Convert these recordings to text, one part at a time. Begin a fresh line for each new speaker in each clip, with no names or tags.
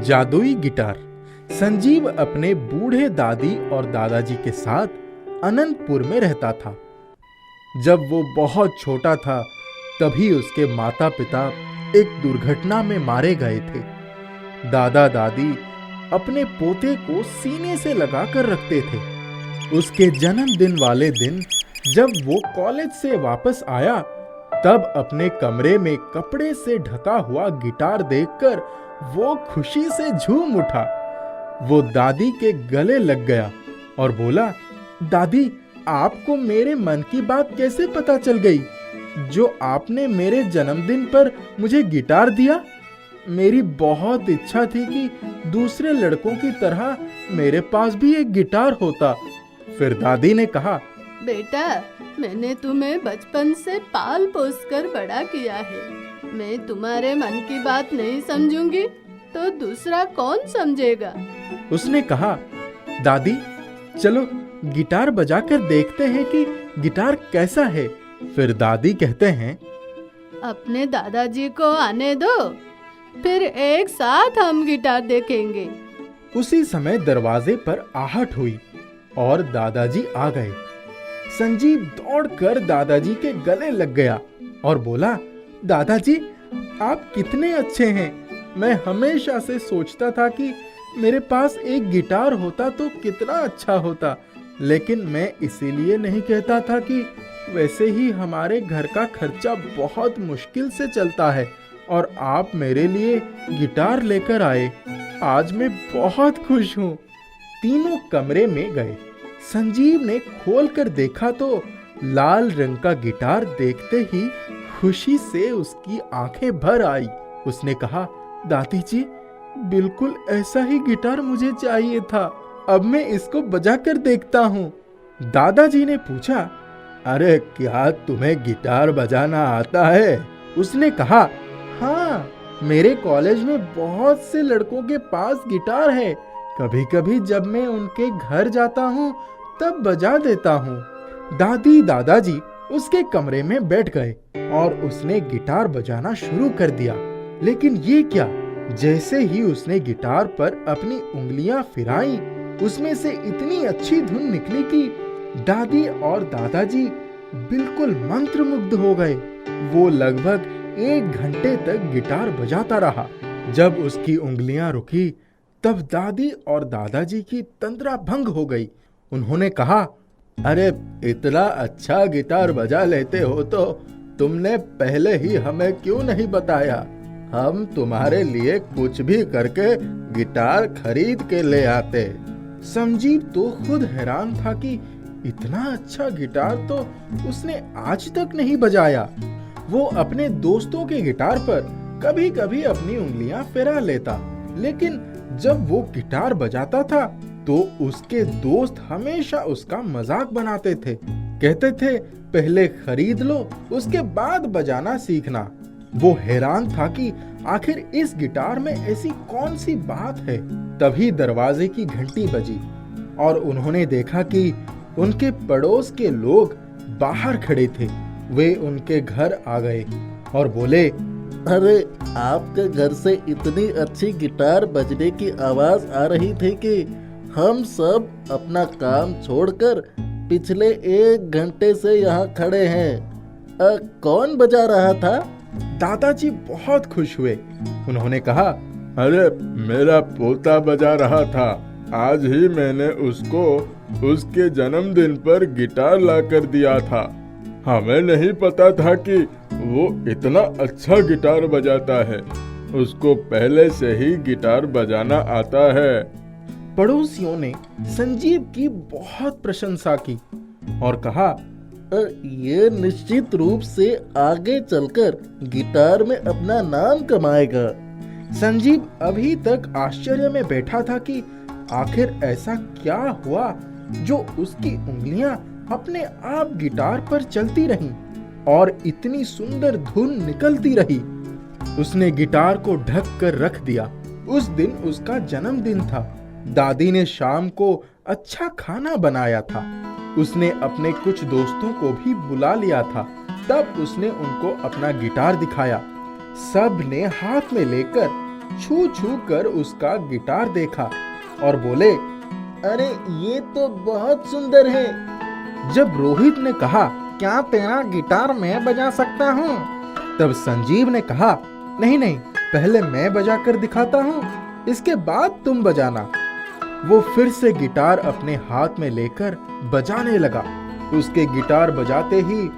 जादुई गिटार। संजीव अपने बूढ़े दादी और दादाजी के साथ अनंतपुर में रहता था। जब वो बहुत छोटा था तभी उसके माता पिता एक दुर्घटना में मारे गए थे। दादा दादी अपने पोते को सीने से लगाकर रखते थे। उसके जन्मदिन वाले दिन जब वो कॉलेज से वापस आया तब अपने कमरे में कपड़े से ढका हुआ गिटार देखकर वो खुशी से झूम उठा। वो दादी के गले लग गया और बोला, दादी, आपको मेरे मन की बात कैसे पता चल गई जो आपने मेरे जन्मदिन पर मुझे गिटार दिया? मेरी बहुत इच्छा थी कि दूसरे लड़कों की तरह मेरे पास भी एक गिटार होता। फिर दादी ने कहा,
बेटा, मैंने तुम्हें बचपन से पाल पोस कर बड़ा किया है। मैं तुम्हारे मन की बात नहीं समझूंगी तो दूसरा कौन समझेगा?
उसने कहा, दादी, चलो गिटार बजाकर देखते हैं कि गिटार कैसा है। फिर दादी कहते हैं,
अपने दादाजी को आने दो, फिर एक साथ हम गिटार देखेंगे।
उसी समय दरवाजे पर आहट हुई और दादाजी आ गए। संजीव दौड़कर दादाजी के गले लग गया और बोला, दादाजी, आप कितने अच्छे हैं। मैं हमेशा से सोचता था कि मेरे पास एक गिटार होता तो कितना अच्छा होता, लेकिन मैं इसीलिए नहीं कहता था कि वैसे ही हमारे घर का खर्चा बहुत मुश्किल से चलता है और आप मेरे लिए गिटार लेकर आए। आज मैं बहुत खुश हूँ। तीनों कमरे में गए। संजीव ने खोलकर देखा तो लाल रंग का गिटार देखते ही खुशी से उसकी आंखें भर आई। उसने कहा, दादी जी, बिल्कुल ऐसा ही गिटार मुझे चाहिए था। अब मैं इसको बजाकर देखता हूँ। दादाजी ने पूछा, अरे क्या तुम्हें गिटार बजाना आता है? उसने कहा, हाँ, मेरे कॉलेज में बहुत से लड़कों के पास गिटार है। कभी कभी जब मैं उनके घर जाता हूँ तब बजा देता हूँ। दादी दादाजी उसके कमरे में बैठ गए और उसने गिटार बजाना शुरू कर दिया। लेकिन ये क्या, जैसे ही उसने गिटार पर अपनी उंगलियां फिराई, उसमें से इतनी अच्छी धुन निकली कि दादी और दादाजी बिल्कुल मंत्रमुग्ध हो गए। वो लगभग 1 घंटे तक गिटार बजाता रहा। जब उसकी उंगलियां रुकी तब दादी और दादाजी की तंद्रा भंग हो गई। उन्होंने कहा, अरे इतना अच्छा गिटार बजा लेते हो तो तुमने पहले ही हमें क्यों नहीं बताया? हम तुम्हारे लिए कुछ भी करके गिटार खरीद के ले आते। संजीव तो खुद हैरान था कि इतना अच्छा गिटार तो उसने आज तक नहीं बजाया। वो अपने दोस्तों के गिटार पर कभी कभी अपनी उंगलियां फिरा लेता, लेकिन जब वो गिटार बजाता था तो उसके दोस्त हमेशा उसका मजाक बनाते थे। कहते थे, पहले खरीद लो, उसके बाद बजाना सीखना। वो हैरान था कि आखिर इस गिटार में ऐसी कौन सी बात है। तभी दरवाजे की घंटी बजी और उन्होंने देखा कि उनके पड़ोस के लोग बाहर खड़े थे। वे उनके घर आ गए और बोले,
अरे आपके घर से इतनी अच्छी गिटार बजने की आवाज आ रही थी कि हम सब अपना काम छोड़कर पिछले 1 घंटे से यहाँ खड़े हैं। कौन बजा रहा था?
दादाजी बहुत खुश हुए। उन्होंने कहा,
अरे मेरा पोता बजा रहा था। आज ही मैंने उसको उसके जन्मदिन पर गिटार लाकर दिया था। हमें नहीं पता था कि वो इतना अच्छा गिटार बजाता है। उसको पहले से ही गिटार बजाना आता है।
पड़ोसियों ने संजीव की बहुत प्रशंसा की और कहा,
ये निश्चित रूप से आगे चलकर गिटार में अपना नाम कमाएगा।
संजीव अभी तक आश्चर्य में बैठा था कि आखिर ऐसा क्या हुआ जो उसकी उंगलियां अपने आप गिटार पर चलती रहीं और इतनी सुंदर धुन निकलती रही। उसने गिटार को ढक कर रख दिया। उस दिन उसका जन्मदिन था दादी ने शाम को अच्छा खाना बनाया था। उसने अपने कुछ दोस्तों को भी बुला लिया था। तब उसने उनको अपना गिटार दिखाया। सब ने हाथ में लेकर छू छू कर उसका गिटार देखा और बोले,
अरे ये तो बहुत सुंदर है।
जब रोहित ने कहा, क्या तेरा गिटार मैं बजा सकता हूँ? तब संजीव ने कहा, नहीं नहीं, पहले मैं बजा कर दिखाता हूँ, इसके बाद तुम बजाना। वो फिर से गिटार अपने हाथ में लेकर बजाने लगा। उसके गिटार बजाते ही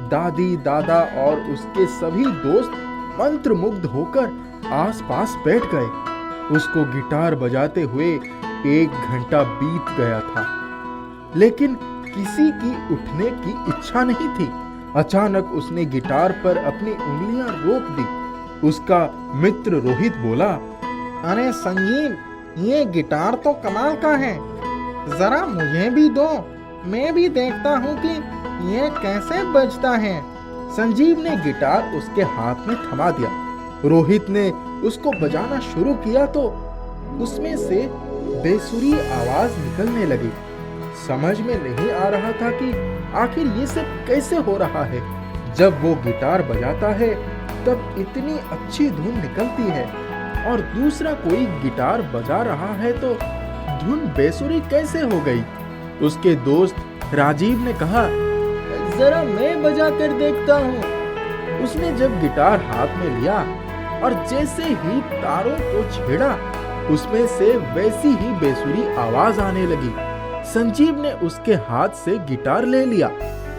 दादी, दादा और उसके सभी दोस्त मंत्रमुग्ध होकर आसपास बैठ गए। उसको गिटार बजाते हुए 1 घंटा बीत गया था, लेकिन किसी की उठने की इच्छा नहीं थी। अचानक उसने गिटार पर अपनी उंगलियां रोक दी। उसका मित्र रोहित बोला, अरे संजीव, ये गिटार तो कमाल का है, जरा मुझे भी दो, मैं भी देखता हूँ कि ये कैसे बजता है। संजीव ने गिटार उसके हाथ में थमा दिया। रोहित ने उसको बजाना शुरू किया तो उसमें से बेसुरी आवाज निकलने लगी। समझ में नहीं आ रहा था कि आखिर ये सब कैसे हो रहा है। जब वो गिटार बजाता है तब इतनी अच्छी धुन निकलती है और दूसरा कोई गिटार बजा रहा है तो धुन बेसुरी कैसे हो गई। उसके दोस्त राजीव ने कहा,
जरा मैं बजा कर देखता हूँ।
उसने जब गिटार हाथ में लिया और जैसे ही तारों को छेड़ा, उसमें से वैसी ही बेसुरी आवाज आने लगी। संजीव ने उसके हाथ से गिटार ले लिया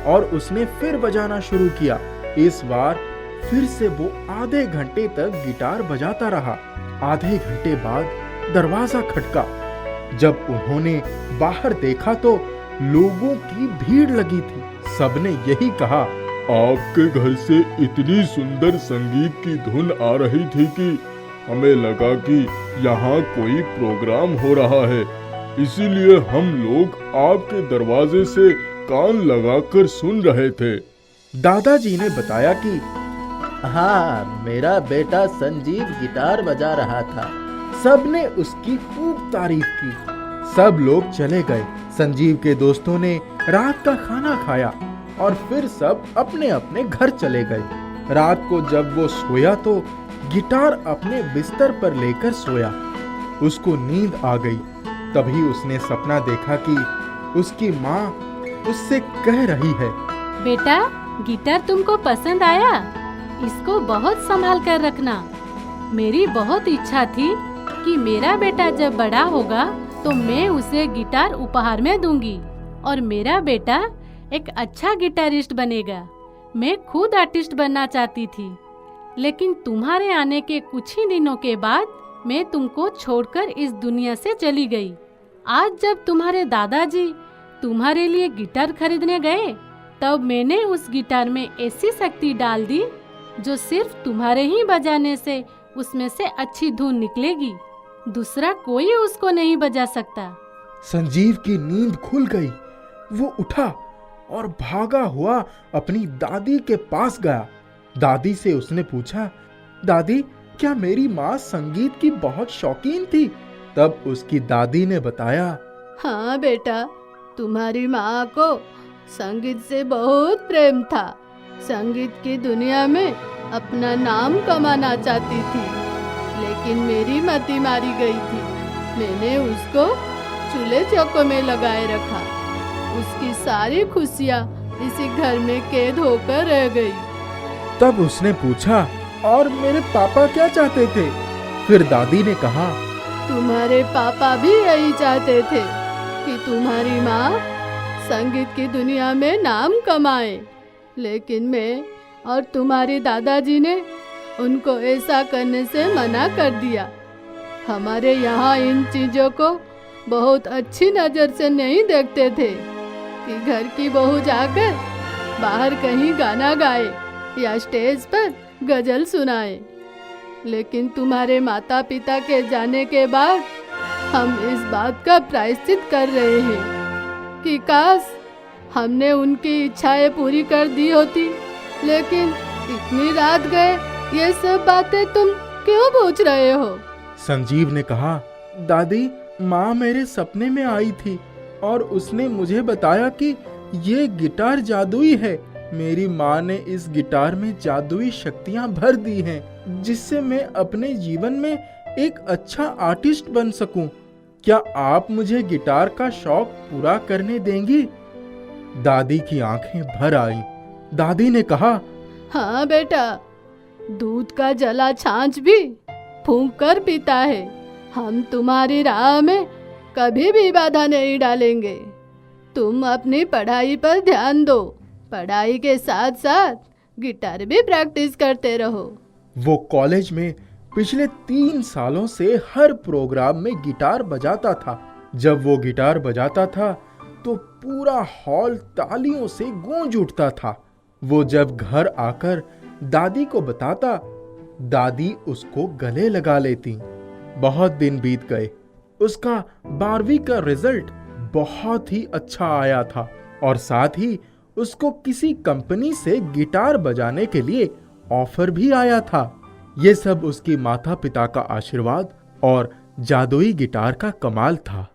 और उसने फिर बजाना शुरू किया। इस बार फिर से वो आधे घंटे तक गिटार बजाता रहा। आधे घंटे बाद दरवाजा खटका। जब उन्होंने बाहर देखा तो लोगों की भीड़ लगी थी। सबने यही कहा,
आपके घर से इतनी सुंदर संगीत की धुन आ रही थी कि हमें लगा कि यहाँ कोई प्रोग्राम हो रहा है, इसीलिए हम लोग आपके दरवाजे से कान लगाकर सुन रहे थे।
दादाजी ने बताया कि
हाँ, मेरा बेटा संजीव गिटार बजा रहा था।
सबने उसकी खूब तारीफ की। सब लोग चले गए। संजीव के दोस्तों ने रात का खाना खाया और फिर सब अपने अपने घर चले गए। रात को जब वो सोया तो गिटार अपने बिस्तर पर लेकर सोया। उसको नींद आ गई। तभी उसने सपना देखा कि उसकी माँ उससे कह रही है,
बेटा, गिटार तुमको पसंद आया? इसको बहुत संभाल कर रखना। मेरी बहुत इच्छा थी कि मेरा बेटा जब बड़ा होगा तो मैं उसे गिटार उपहार में दूंगी और मेरा बेटा एक अच्छा गिटारिस्ट बनेगा। मैं खुद आर्टिस्ट बनना चाहती थी, लेकिन तुम्हारे आने के कुछ ही दिनों के बाद मैं तुमको छोड़कर इस दुनिया से चली गई। आज जब तुम्हारे दादाजी तुम्हारे लिए गिटार खरीदने गए, तब मैंने उस गिटार में ऐसी शक्ति डाल दी जो सिर्फ तुम्हारे ही बजाने से उसमें से अच्छी धुन निकलेगी। दूसरा कोई उसको नहीं बजा सकता।
संजीव की नींद खुल गई। वो उठा और भागा हुआ अपनी दादी के पास गया। दादी से उसने पूछा, दादी, क्या मेरी माँ संगीत की बहुत शौकीन थी? तब उसकी दादी ने बताया,
हाँ बेटा, तुम्हारी माँ को संगीत से बहुत प्रेम था। संगीत की दुनिया में अपना नाम कमाना चाहती थी, लेकिन मेरी मति मारी गई थी। मैंने उसको चूल्हे चौकों में लगाए रखा। उसकी सारी खुशियाँ इसी घर में कैद होकर रह गई।
तब उसने पूछा, और मेरे पापा क्या चाहते थे? फिर दादी ने कहा,
तुम्हारे पापा भी यही चाहते थे कि तुम्हारी माँ संगीत की दुनिया में नाम कमाए, लेकिन मैं और तुम्हारे दादाजी ने उनको ऐसा करने से मना कर दिया। हमारे यहाँ इन चीजों को बहुत अच्छी नजर से नहीं देखते थे कि घर की बहू जाकर बाहर कहीं गाना गाए या स्टेज पर गजल सुनाए। लेकिन तुम्हारे माता पिता के जाने के बाद हम इस बात का प्रायश्चित कर रहे हैं कि काश हमने उनकी इच्छाएं पूरी कर दी होती। लेकिन इतनी रात गए, ये सब बातें तुम क्यों पूछ रहे हो?
संजीव ने कहा, दादी, माँ मेरे सपने में आई थी और उसने मुझे बताया कि ये गिटार जादुई है। मेरी माँ ने इस गिटार में जादुई शक्तियाँ भर दी हैं, जिससे मैं अपने जीवन में एक अच्छा आर्टिस्ट बन सकूं। क्या आप मुझे गिटार का शौक पूरा करने देंगी? दादी की आंखें भर आईं। दादी ने कहा,
हाँ बेटा, दूध का जला छाछ भी फूंक कर पीता है। हम तुम्हारी राह में कभी भी बाधा नहीं डालेंगे। तुम अपनी पढ़ाई पर ध्यान दो। पढ़ाई के साथ साथ गिटार भी प्रैक्टिस करते रहो।
वो कॉलेज में पिछले 3 सालों से हर प्रोग्राम में गिटार बजाता था। जब वो गिटार बजाता था तो पूरा हॉल तालियों से गूंज उठता था। वो जब घर आकर दादी को बताता, दादी उसको गले लगा लेती। बहुत दिन बीत गए। उसका 12वीं का रिजल्ट बहुत ही अच्छा आया था और साथ ही उसको किसी कंपनी से गिटार बजाने के लिए ऑफर भी आया था। ये सब उसकी माता पिता का आशीर्वाद और जादुई गिटार का कमाल था।